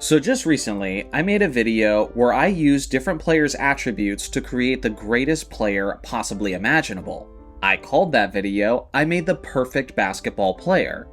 So just recently, I made a video where I used different players' attributes to create the greatest player possibly imaginable. I called that video, "I made the perfect basketball player."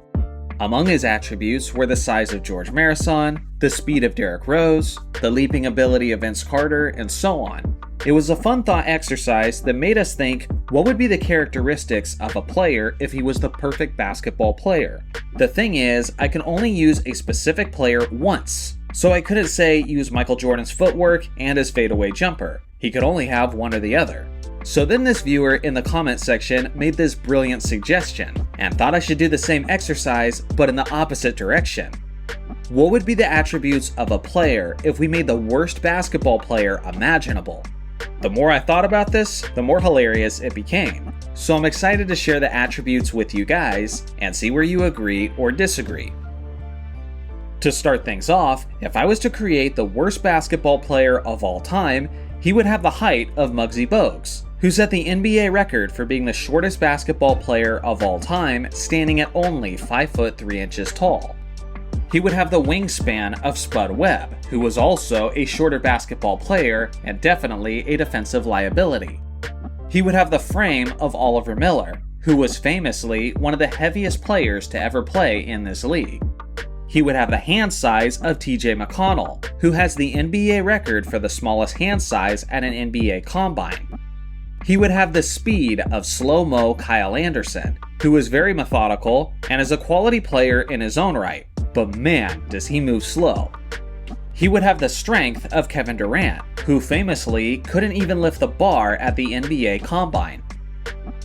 Among his attributes were the size of George Marathon, the speed of Derrick Rose, the leaping ability of Vince Carter, and so on. It was a fun thought exercise that made us think, what would be the characteristics of a player if he was the perfect basketball player? The thing is, I can only use a specific player once, so I couldn't say use Michael Jordan's footwork and his fadeaway jumper. He could only have one or the other. So then this viewer in the comment section made this brilliant suggestion, and thought I should do the same exercise, but in the opposite direction. What would be the attributes of a player if we made the worst basketball player imaginable? The more I thought about this, the more hilarious it became. So I'm excited to share the attributes with you guys, and see where you agree or disagree. To start things off, if I was to create the worst basketball player of all time, he would have the height of Muggsy Bogues, who set the NBA record for being the shortest basketball player of all time, standing at only 5 foot 3 inches tall. He would have the wingspan of Spud Webb, who was also a shorter basketball player and definitely a defensive liability. He would have the frame of Oliver Miller, who was famously one of the heaviest players to ever play in this league. He would have the hand size of TJ McConnell, who has the NBA record for the smallest hand size at an NBA combine. He would have the speed of slow-mo Kyle Anderson, who is very methodical and is a quality player in his own right, but man, does he move slow. He would have the strength of Kevin Durant, who famously couldn't even lift the bar at the NBA combine.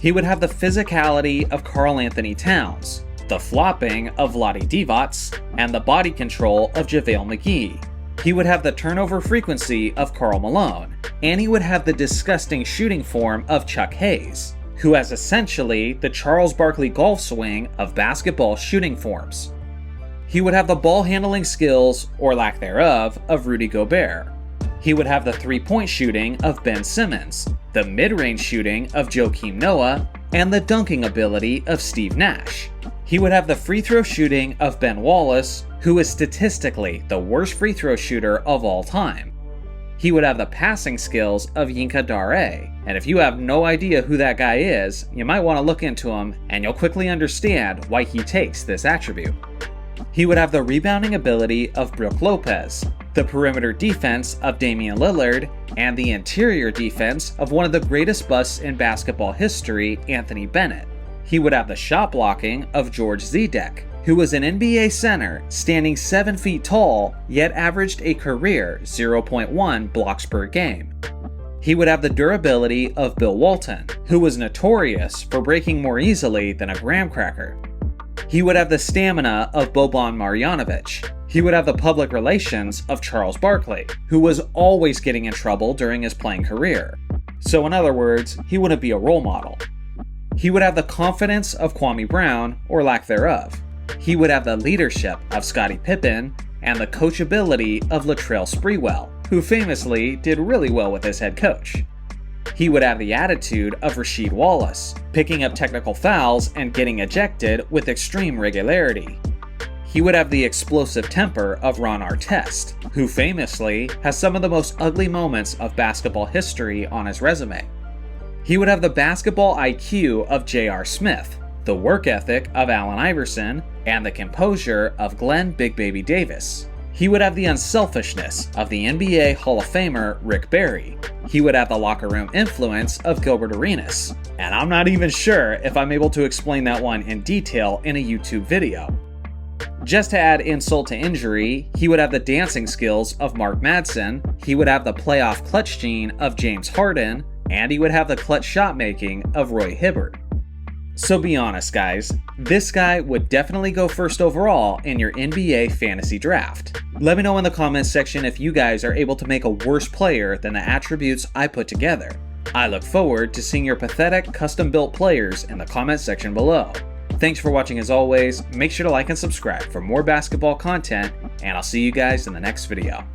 He would have the physicality of Karl Anthony Towns, the flopping of Vlade Divac, and the body control of JaVale McGee. He would have the turnover frequency of Karl Malone, and he would have the disgusting shooting form of Chuck Hayes, who has essentially the Charles Barkley golf swing of basketball shooting forms. He would have the ball handling skills, or lack thereof, of Rudy Gobert. He would have the three-point shooting of Ben Simmons, the mid-range shooting of Joakim Noah, and the dunking ability of Steve Nash. He would have the free throw shooting of Ben Wallace, who is statistically the worst free throw shooter of all time. He would have the passing skills of Yinka Dare, and if you have no idea who that guy is, you might want to look into him and you'll quickly understand why he takes this attribute. He would have the rebounding ability of Brook Lopez, the perimeter defense of Damian Lillard, and the interior defense of one of the greatest busts in basketball history, Anthony Bennett. He would have the shot blocking of George Zedek, who was an NBA center standing 7 feet tall, yet averaged a career 0.1 blocks per game. He would have the durability of Bill Walton, who was notorious for breaking more easily than a graham cracker. He would have the stamina of Boban Marjanovic. He would have the public relations of Charles Barkley, who was always getting in trouble during his playing career. So in other words, he wouldn't be a role model. He would have the confidence of Kwame Brown, or lack thereof. He would have the leadership of Scottie Pippen, and the coachability of Latrell Sprewell, who famously did really well with his head coach. He would have the attitude of Rasheed Wallace, picking up technical fouls and getting ejected with extreme regularity. He would have the explosive temper of Ron Artest, who famously has some of the most ugly moments of basketball history on his resume. He would have the basketball IQ of J.R. Smith, the work ethic of Allen Iverson, and the composure of Glenn Big Baby Davis. He would have the unselfishness of the NBA Hall of Famer Rick Barry. He would have the locker room influence of Gilbert Arenas, and I'm not even sure if I'm able to explain that one in detail in a YouTube video. Just to add insult to injury, he would have the dancing skills of Mark Madsen, he would have the playoff clutch gene of James Harden, and he would have the clutch shot making of Roy Hibbert. So be honest guys, this guy would definitely go first overall in your NBA fantasy draft. Let me know in the comments section if you guys are able to make a worse player than the attributes I put together. I look forward to seeing your pathetic custom-built players in the comment section below. Thanks for watching as always, make sure to like and subscribe for more basketball content, and I'll see you guys in the next video.